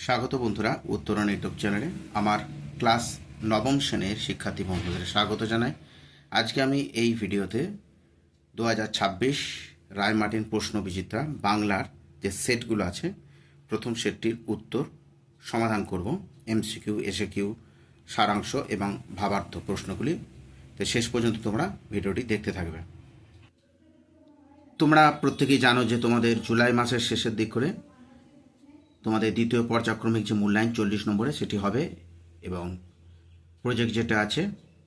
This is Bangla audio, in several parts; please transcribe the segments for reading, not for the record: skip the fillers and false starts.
স্বাগত বন্ধুরা উত্তরণ ইউটিউব চ্যানেলে আমার ক্লাস নবম শ্রেণীর শিক্ষার্থী বন্ধুদের স্বাগত জানাই। আজকে আমি এই ভিডিওতে 2026 রায়মার্টিন প্রশ্ন বিচিত্রা বাংলার যে সেটগুলো আছে প্রথম সেটটির উত্তর সমাধান করব। এমসিকিউ, এসএকিউ, সারাংশ এবং ভাবার্থ প্রশ্নগুলি। তো শেষ পর্যন্ত তোমরা ভিডিওটি দেখতে থাকবে। তোমরা প্রত্যেকেই জানো যে তোমাদের জুলাই মাসের শেষের দিক করে তোমাদের দ্বিতীয় পর্যায়ক্রমিক যে মূল্যায়ন 40 নম্বরে সেটি হবে এবং প্রজেক্ট যেটা আছে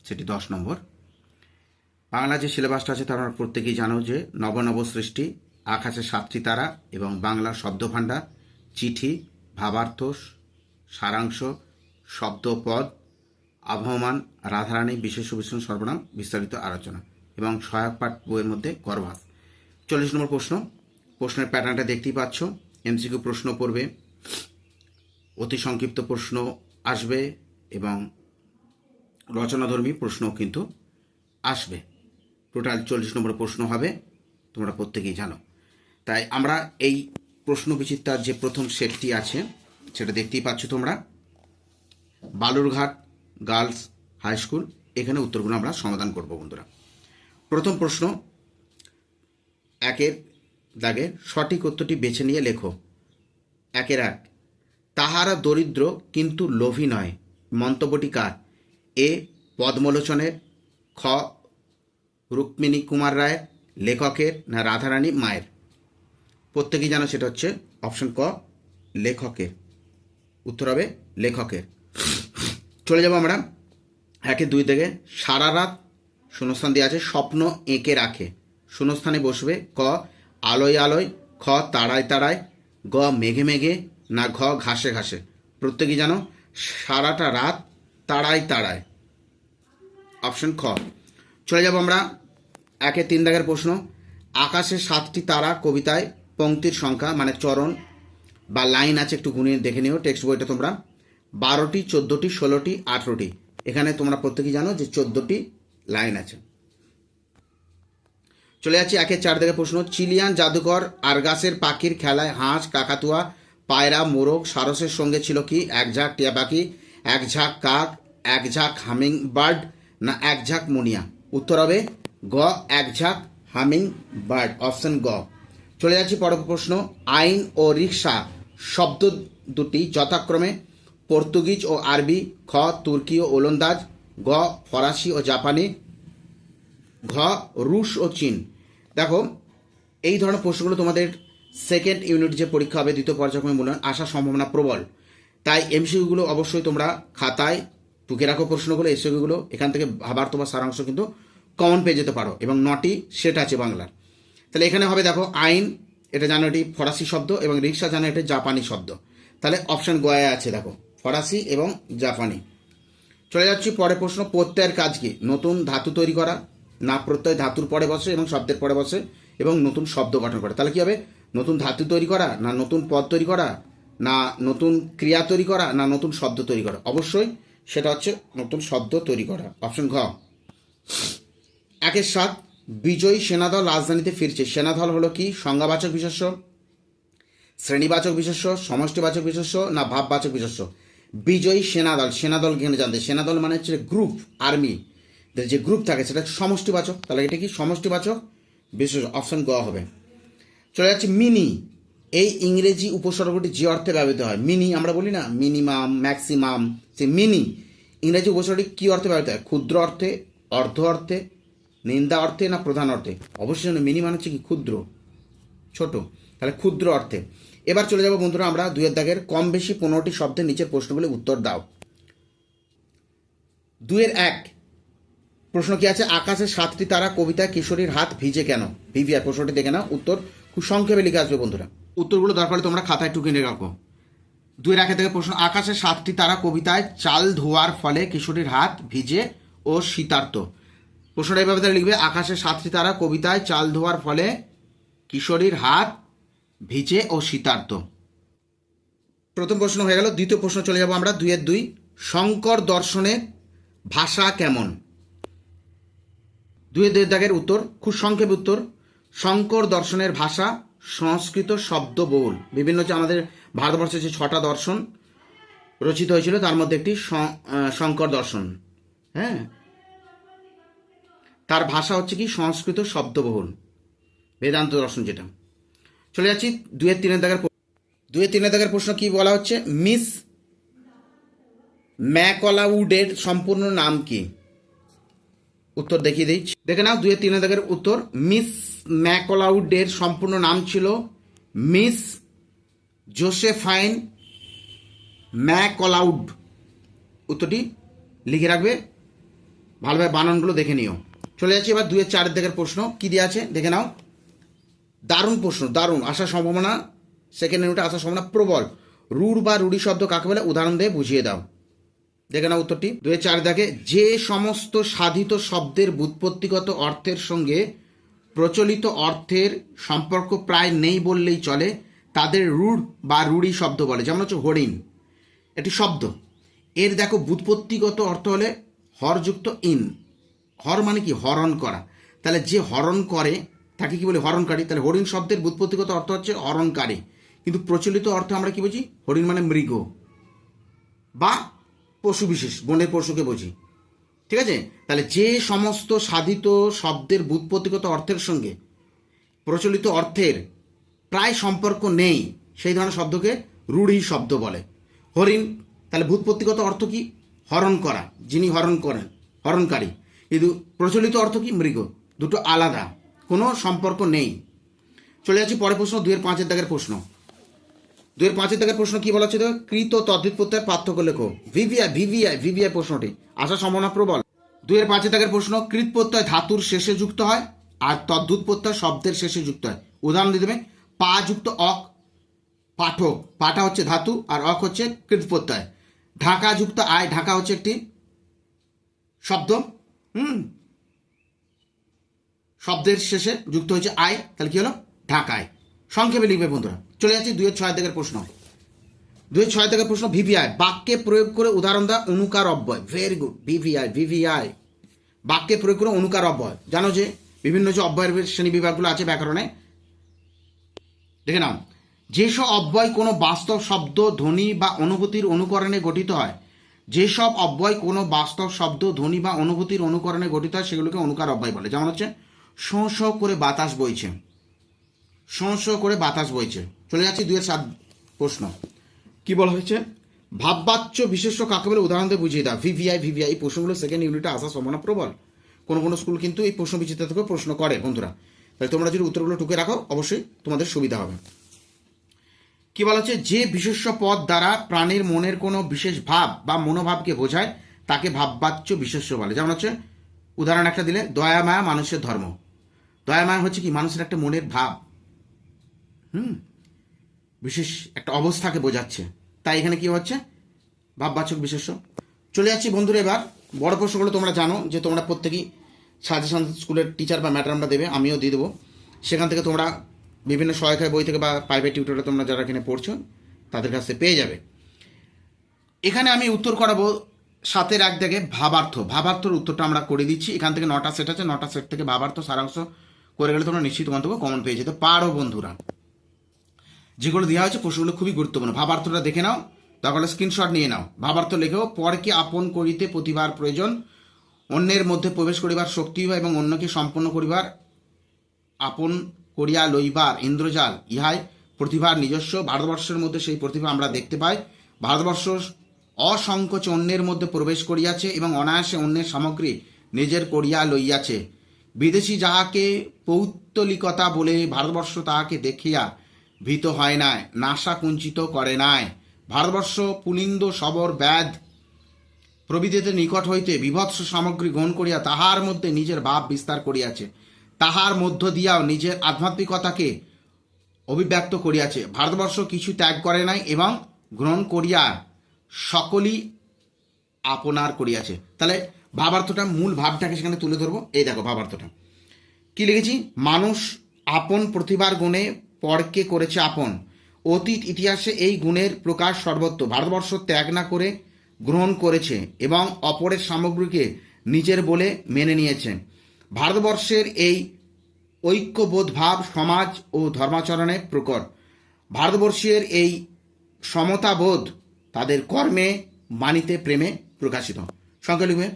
সেটি 10 নম্বর। বাংলা যে সিলেবাসটা আছে তোমরা প্রত্যেকেই জানো যে নব সৃষ্টি, আকাশে 7টি তারা এবং বাংলা শব্দভাণ্ডার, চিঠি, ভাবার্থ, সারাংশ, শব্দপদ, আবহমান, রাধারানী, বিশেষ বিশেষণ, সর্বনাম, বিস্তারিত আলোচনা এবং সহায়ক পাঠ বইয়ের মধ্যে গর্ভাস। 40 নম্বর প্রশ্নের প্যাটার্নটা দেখতেই পাচ্ছ। এমসিকিউ প্রশ্ন পড়বে, অতি সংক্ষিপ্ত প্রশ্ন আসবে এবং রচনাধর্মী প্রশ্নও কিন্তু আসবে। টোটাল 40 নম্বর প্রশ্ন হবে, তোমরা প্রত্যেকেই জানো। তাই আমরা এই প্রশ্ন বিচিত্রার যে প্রথম সেটটি আছে সেটা দেখতেই পাচ্ছ তোমরা। বালুরঘাট গার্লস হাই স্কুল, এখানে উত্তরগুলো আমরা সমাধান করব বন্ধুরা। প্রথম প্রশ্ন, একের দাগের সঠিক উত্তরটি বেছে নিয়ে লেখো। 1 তাহারা দরিদ্র কিন্তু লোভী নয়, মন্তব্যটি কার? এ পদ্মলোচনের, খ রুক্মিণী কুমার রায়ের, লেখকের, না রাধারানী মায়ের? প্রত্যেকেই জানো সেটা হচ্ছে অপশন ক, লেখকের। উত্তর হবে লেখকের। চলে যাব আমরা 1-2 থেকে। সারা রাত শূন্যস্থান দিয়ে আছে, স্বপ্ন এঁকে রাখে। শূন্যস্থানে বসবে ক আলোয় আলোয়, খ তারায় তারায়, গ মেঘে মেঘে, না ঘ ঘাসে ঘাসে? প্রত্যেকেই জানো সারাটা রাত তারায় তারায়, অপশন খ। চলে যাব আমরা 1-3 দাগের প্রশ্ন। আকাশে 7টি তারা কবিতায় পংক্তির সংখ্যা মানে চরণ বা লাইন আছে, একটু গুণিয়ে দেখে নিও টেক্সট বইটা তোমরা। 12টি, 14টি, 16টি, 18টি। এখানে তোমরা প্রত্যেকেই জানো যে 14টি লাইন আছে। চলে যাচ্ছি 1-4 দাগের প্রশ্ন। চিলিয়ান জাদুকর আরগাসের পাখির খেলায় হাঁস, কাকাতুয়া, পায়রা, মোরগ, সারসের সঙ্গে ছিল কি? 1 ঝাঁক টিয়া পাখি, 1 ঝাঁক কাক, 1 ঝাঁক হামিং বার্ড, না 1 ঝাঁক মুনিয়া? উত্তর হবে গ 1 ঝাঁক হামিং বার্ড, অপশন গ। চলে যাচ্ছি পরের প্রশ্ন। আইন ও রিক্সা শব্দ দুটি যথাক্রমে পর্তুগিজ ও আরবি, খ তুর্কি ও ওলন্দাজ, গ ফরাসি ও জাপানি, ঘ রুশ ও চীন? দেখো এই ধরনের প্রশ্নগুলো তোমাদের সেকেন্ড ইউনিট যে পরীক্ষা হবে দ্বিতীয় পর্যায়ক্রমিক মূল্যায়ন আসার সম্ভাবনা প্রবল। তাই এমসিকিউগুলো অবশ্যই তোমরা খাতায় টুকে রাখো প্রশ্নগুলো, এসিকিউগুলো। এখান থেকে ভাবার্থ বা সারাংশ কিন্তু কমন পেয়ে যেতে পারো এবং 9টি সেট আছে বাংলার। তাহলে এখানে হবে দেখো আইন, এটা জানো এটি ফরাসি শব্দ, এবং রিক্সা জানো এটা জাপানি শব্দ। তাহলে অপশন গয়ে আছে দেখো, ফরাসি এবং জাপানি। চলে যাচ্ছি পরের প্রশ্ন। প্রত্যয়ের কাজ কি? নতুন ধাতু তৈরি করা, না প্রত্যয় ধাতুর পরে বসে এবং শব্দের পরে বসে এবং নতুন শব্দ গঠন করে? তাহলে কি হবে? নতুন ধাতু তৈরি করা, না নতুন পদ তৈরি করা, না নতুন ক্রিয়া তৈরি করা, না নতুন শব্দ তৈরি করা? অবশ্যই সেটা হচ্ছে নতুন শব্দ তৈরি করা, অপশন ঘ। 1-7 বিজয়ী সেনাদল রাজধানীতে ফিরছে। সেনাদল হলো কি? সংজ্ঞাবাচক বিশেষ্য, শ্রেণীবাচক বিশেষ্য, সমষ্টিবাচক বিশেষ্য, না ভাববাচক বিশেষ্য? বিজয়ী সেনাদল, সেনাদল কেন জানতে? সেনাদল মানে হচ্ছে গ্রুপ, আর্মি যে গ্রুপ থাকে সেটা সমষ্টিবাচক। তাহলে এটা কি? সমষ্টিবাচক বিশেষ্য, অপশন গ হবে। চলে যাচ্ছে মিনি। এই ইংরেজি উপসর্গটি যে অর্থে ব্যবহৃত হয়, মিনি আমরা বলি না মিনিমাম, ম্যাক্সিমাম, সে মিনি ইংরেজি উপসর্গটি কি অর্থে ব্যবহৃত হয়? ক্ষুদ্র অর্থে, অর্ধ অর্থে, নিন্দা অর্থে, না প্রধান অর্থে? অবশ্যই মিনি মানে হচ্ছে কি? ক্ষুদ্র, ছোট। তাহলে ক্ষুদ্র অর্থে। এবার চলে যাব বন্ধুরা আমরা 2 দাগের কম বেশি 15টি শব্দের নিচের প্রশ্নগুলি উত্তর দাও। 2-1 প্রশ্ন কি আছে? আকাশে 7টি তারা কবিতায় কিশোরীর হাত ভিজে কেন? ভিভিআর প্রশ্নটি দেখে নাও, উত্তর খুব সংক্ষেপে লিখে আসবে বন্ধুরা। উত্তরগুলো দরকার তোমরা খাতায় টুকে নিয়ে রাখো। 2-1 থেকে প্রশ্ন। আকাশে 7টি তারা কবিতায় চাল ধোয়ার ফলে কিশোরীর হাত ভিজে ও শীতার্ত। প্রশ্নটা এইভাবে তারা লিখবে, আকাশে 7টি তারা কবিতায় চাল ধোয়ার ফলে কিশোরীর হাত ভিজে ও শীতার্ত। প্রথম প্রশ্ন হয়ে গেল। দ্বিতীয় প্রশ্ন চলে যাব আমরা 2-2। শঙ্কর দর্শনের ভাষা কেমন? 2 দাগের উত্তর খুব সংক্ষেপে উত্তর, শঙ্কর দর্শনের ভাষা সংস্কৃত শব্দবহুল। বিভিন্ন যে আমাদের ভারতবর্ষের যে 6টা দর্শন রচিত হয়েছিল, তার মধ্যে একটি শঙ্কর দর্শন। হ্যাঁ, তার ভাষা হচ্ছে কি সংস্কৃত শব্দবহুল, বেদান্ত দর্শন যেটা। চলে যাচ্ছি 2-3 দাগের প্রশ্ন। কি বলা হচ্ছে? মিস ম্যাকলাউডের সম্পূর্ণ নাম কি? উত্তর দেখিয়ে দিচ্ছি, দেখে নাও। 2-3 দাগের উত্তর, মিস ম্যাকলাউডের সম্পূর্ণ নাম ছিল মিস জোসেফাইন ম্যাকলাউড। উত্তরটি লিখে রাখবে, ভালোভাবে বানানগুলো দেখে নিও। চলে যাচ্ছি এবার 2-4 দাগের প্রশ্ন। কি দেওয়া আছে দেখে নাও। দারুণ প্রশ্ন, দারুণ, আসার সম্ভাবনা, সেকেন্ড ইউনিটে আসার সম্ভাবনা প্রবল। রুড় বা রুড়ি শব্দ কাকে বলে? উদাহরণ দিয়ে বুঝিয়ে দাও। দেখে নাও উত্তরটি। 2-4 দাগে, যে সমস্ত সাধিত শব্দের ব্যুৎপত্তিগত অর্থের সঙ্গে প্রচলিত অর্থের সম্পর্ক প্রায় নেই বললেই চলে, তাদের রুড় বা রুড়ি শব্দ বলে। যেমন হচ্ছে হরিণ, একটি শব্দ, এর দেখো ব্যুৎপত্তিগত অর্থ হলে হরযুক্ত ইন। হর মানে কি? হরণ করা। তাহলে যে হরণ করে তাকে কি বলে? হরণকারী। তাহলে হরিণ শব্দের ব্যুৎপত্তিগত অর্থ হচ্ছে হরণকারী, কিন্তু প্রচলিত অর্থ আমরা কি বুঝি? হরিণ মানে মৃগ বা পশু বিশেষ, বনের পশুকে বুঝি। ঠিক আছে? তাহলে যে সমস্ত সাধিত শব্দের ব্যুৎপত্তিগত অর্থের সঙ্গে প্রচলিত অর্থের প্রায় সম্পর্ক নেই, সেই ধরনের শব্দকে রূঢ়ি শব্দ বলে। হরিণ, তাহলে ব্যুৎপত্তিগত অর্থ কি? হরণ করা, যিনি হরণ করেন, হরণকারী। কিন্তু প্রচলিত অর্থ কি? মৃগ। দুটো আলাদা, কোনো সম্পর্ক নেই। চলে যাচ্ছি পরের প্রশ্ন, 2-5 দাগের প্রশ্ন। 2-5 দাগের প্রশ্ন কি বলা হচ্ছে? কৃত তদ্ধিত প্রত্যয়ের পার্থক্য লেখো। ভিভিআই প্রশ্নটি আসার সম্ভাবনা প্রবল। 2-5 দাগের প্রশ্ন, কৃত প্রত্যয় ধাতুর শেষে যুক্ত হয় আর তদ্ভুত প্রত্যয় শব্দের শেষে যুক্ত হয়। উদাহরণ দিয়ে দেবে। পা যুক্ত অক, পাঠক, পাটা হচ্ছে ধাতু আর অক হচ্ছে কৃত প্রত্যয়। ঢাকা যুক্ত আয়, ঢাকা হচ্ছে একটি শব্দ, শব্দের শেষে যুক্ত হয়েছে আয়, তাহলে কি হলো? ঢাকায়। সংক্ষেপে লিখবে বন্ধুরা। চলে যাচ্ছি 2-6 দাগের প্রশ্ন। 2-6 দাগের প্রশ্ন, ভিভিআই, বাক্যে প্রয়োগ করে উদাহরণ দেওয়া অনুকার অব্যয়। ভেরি গুড, ভিভিআই, বাক্যে প্রয়োগ করে অনুকার অব্যয়। জানো যে বিভিন্ন যে অব্যয়ের শ্রেণী বিভাগগুলো আছে ব্যাকরণে, দেখে নাও। যেসব অব্যয় কোনো বাস্তব শব্দ, ধ্বনি বা অনুভূতির অনুকরণে গঠিত হয়, যেসব অব্যয় কোনো বাস্তব শব্দ, ধ্বনি বা অনুভূতির অনুকরণে গঠিত হয়, সেগুলোকে অনুকার অব্যয় বলে। যেমন হচ্ছে শোঁ শোঁ করে বাতাস বইছে, শোঁ শোঁ করে বাতাস বইছে। চলে যাচ্ছি 2-7 প্রশ্ন। কি বলা হয়েছে? ভাববাচ্য বিশেষ্য কাকে বলে? উদাহরণ দিয়ে বুঝিয়ে দাও। ভিভিআই, এই প্রশ্নগুলো সেকেন্ড ইউনিটে আসার সম্ভাবনা প্রবল। কোনো কোনো স্কুল কিন্তু এই প্রশ্ন বিচিত্র থেকে প্রশ্ন করে বন্ধুরা, তাই তোমরা যদি উত্তরগুলো টুকে রাখো অবশ্যই তোমাদের সুবিধা হবে। কি বলা হচ্ছে? যে বিশেষ্য পদ দ্বারা প্রাণীর মনের কোনো বিশেষ ভাব বা মনোভাবকে বোঝায় তাকে ভাববাচ্য বিশেষ্য বলে। যেমন হচ্ছে উদাহরণ একটা দিলে, দয়া মায়া মানুষের ধর্ম। দয়া মায়া হচ্ছে কি? মানুষের একটা মনের ভাব, বিশেষ একটা অবস্থাকে বোঝাচ্ছে, তাই এখানে কি হচ্ছে? ভাববাচক বিশেষ্য। চলে যাচ্ছি বন্ধুরা এবার বড় প্রশ্নগুলো। তোমরা জানো যে তোমরা প্রত্যেকেই সাজেশন স্কুলের টিচার বা ম্যাডামরা দেবে, আমিও দিয়ে দেবো। সেখান থেকে তোমরা বিভিন্ন সহায়ক বই থেকে বা প্রাইভেট টিউটরে তোমরা যারা এখানে পড়ছো তাদের কাছ থেকে পেয়ে যাবে। এখানে আমি উত্তর করাবো 7-1 দাগে ভাবার্থর উত্তরটা আমরা করে দিচ্ছি। এখান থেকে 9টা সেট আছে, 9টা সেট থেকে ভাবার্থ সারাংশ করে গেলে তোমরা নিশ্চিত মন্তব্য কমন পেয়ে যেতে পারো বন্ধুরা। যেগুলো দেওয়া হয়েছে প্রশ্নগুলো খুবই গুরুত্বপূর্ণ। ভাবার্থটা দেখে নাও, দরকার স্ক্রিনশট নিয়ে নাও। ভাবার্থ লেখেও, পরকে আপন করিতে প্রতিভার প্রয়োজন, অন্যের মধ্যে প্রবেশ করিবার শক্তি এবং অন্যকে সম্পন্ন করিবার আপন করিয়া লইবার ইন্দ্রজাল, ইহাই প্রতিভার নিজস্ব। ভারতবর্ষের মধ্যে সেই প্রতিভা আমরা দেখতে পাই। ভারতবর্ষ অসংকোচে অন্যের মধ্যে প্রবেশ করিয়াছে এবং অনায়াসে অন্যের সামগ্রী নিজের করিয়া লইয়াছে। বিদেশী যাহাকে পৌত্তলিকতা বলে, ভারতবর্ষ তাহাকে দেখিয়া ভীত হয় নাই, নাসা কুঞ্চিত করে নাই। ভারতবর্ষ পুলিন্দ শবর ব্যাধ প্রভৃতিদের নিকট হইতে বিভৎস সামগ্রী গ্রহণ করিয়া তাহার মধ্যে নিজের ভাব বিস্তার করিয়াছে, তাহার মধ্য দিয়াও নিজের আধ্যাত্মিকতাকে অভিব্যক্ত করিয়াছে। ভারতবর্ষ কিছু ত্যাগ করে নাই এবং গ্রহণ করিয়া সকলই আপনার করিয়াছে। তাহলে ভাবার্থটা, মূল ভাবটাকে সেখানে তুলে ধরবো। এই দেখো ভাবার্থটা কি লিখেছি? মানুষ আপন প্রতিভার গুণে পরকে করেছে আপন। অতীত ইতিহাসে এই গুণের প্রকাশ সর্বত্র। ভারতবর্ষ ত্যাগ না করে গ্রহণ করেছে এবং অপরের সামগ্রীকে নিজের বলে মেনে নিয়েছে। ভারতবর্ষের এই ঐক্যবোধ ভাব সমাজ ও ধর্মাচরণে প্রকট। ভারতবর্ষের এই সমতাবোধ তাদের কর্মে বাণীতে প্রেমে প্রকাশিত। সংখ্যা লিখবে।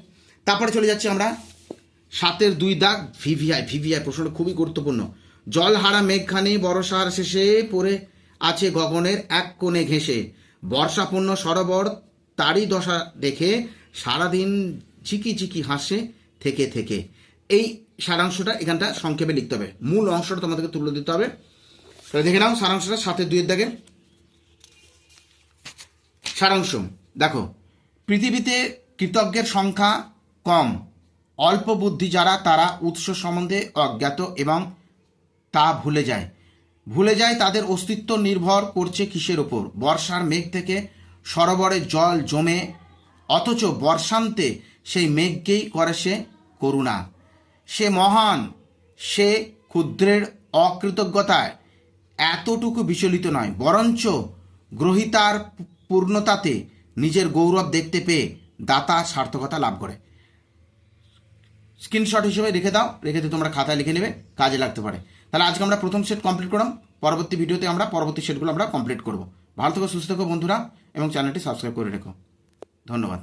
তারপরে চলে যাচ্ছি আমরা 7-এর 2 দাগ ভিভিআই প্রশ্নটা খুবই গুরুত্বপূর্ণ। জল হারা মেঘখানি বর্ষার শেষে পড়ে আছে গগনের এক কোণে ঘেঁষে, বর্ষাপূর্ণ সরোবর তারই দশা দেখে সারাদিন চিকি চিকি হাসে থেকে থেকে। এই সারাংশটা এখানটা সংক্ষেপে লিখতে হবে, মূল অংশটা তোমাদেরকে তুলে দিতে হবে। তাহলে দেখে নাও সারাংশটা 7-এর 2 দাগে। সারাংশ দেখো, পৃথিবীতে কৃতজ্ঞের সংখ্যা কম, অল্প বুদ্ধি যারা তারা উৎস সম্বন্ধে অজ্ঞাত এবং তা ভুলে যায় তাদের অস্তিত্ব নির্ভর করছে কিসের ওপর? বর্ষার মেঘ থেকে সরোবরে জল জমে, অথচ বর্ষান্তে সেই মেঘকেই করে সে করুণা। সে মহান, সে ক্ষুদ্রের অকৃতজ্ঞতায় এতটুকু বিচলিত নয়, বরঞ্চ গ্রহিতার পূর্ণতাতে নিজের গৌরব দেখতে পেয়ে দাতা সার্থকতা লাভ করে। স্ক্রিনশট হিসেবে রেখে দাও, রেখে দিয়ে তোমরা খাতায় লিখে নেবে, কাজে লাগতে পারে। তাহলে আজকে আমরা প্রথম সেট কমপ্লিট করলাম, পরবর্তী ভিডিওতে আমরা পরবর্তী সেটগুলো আমরা কমপ্লিট করব। ভালো থেকো, সুস্থ থেকো বন্ধুরা, এবং চ্যানেলটি সাবস্ক্রাইব করে রেখো। ধন্যবাদ।